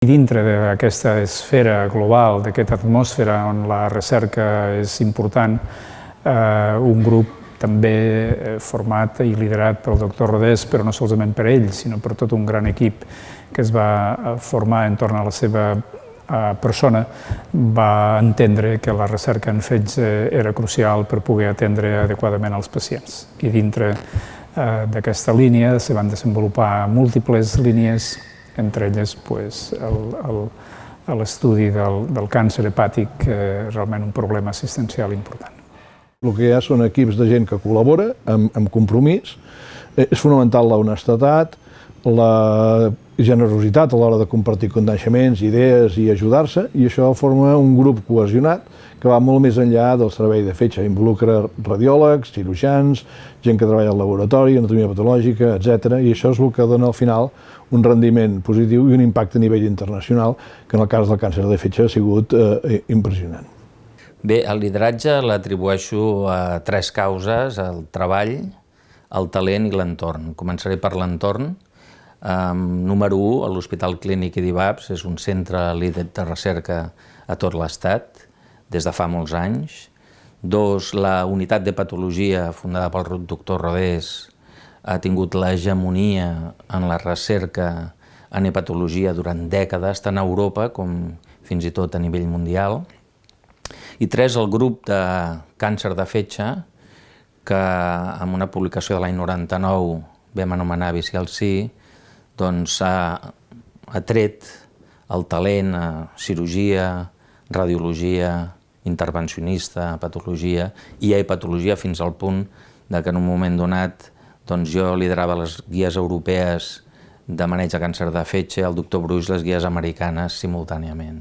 I dintre d'aquesta esfera global, d'aquesta atmosfera on la recerca és important, un grup també format i liderat pel doctor Rodés, però no solament per ell, sinó per tot un gran equip que es va formar entorn a la seva persona, va entendre que la recerca en fetge era crucial per poder atendre adequadament els pacients. I dintre d'aquesta línia se van desenvolupar múltiples línies, entre elles l'estudi del càncer hepàtic, realment un problema assistencial important. El que hi ha són equips de gent que col·labora amb compromís. És fonamental l'honestedat, la generositat a l'hora de compartir coneixements, idees i ajudar-se, i això forma un grup cohesionat que va molt més enllà del servei de fetge. Involucra radiòlegs, cirurgians, gent que treballa al laboratori, anatomia patològica, etc. I això és el que dona al final un rendiment positiu i un impacte a nivell internacional, que en el cas del càncer de fetge ha sigut impressionant. Bé, el lideratge l'atribueixo a 3 causes: el treball, el talent i l'entorn. Començaré per l'entorn. Número 1, l'Hospital Clínic IDIVAPS és un centre líder de recerca a tot l'Estat des de fa molts anys. 2, la unitat de patologia fundada pel doctor Rodés ha tingut l'hegemonia en la recerca en hepatologia durant dècades, tant a Europa com fins i tot a nivell mundial. I 3, el grup de càncer de fetge, que amb una publicació de l'any 99 vam anomenar VCLC, doncs ha atret el talent a cirurgia, radiologia, intervencionista, patologia i a hepatologia, fins al punt que en un moment donat jo liderava les guies europees de maneig de càncer de fetge, el doctor Bruix les guies americanes simultàniament.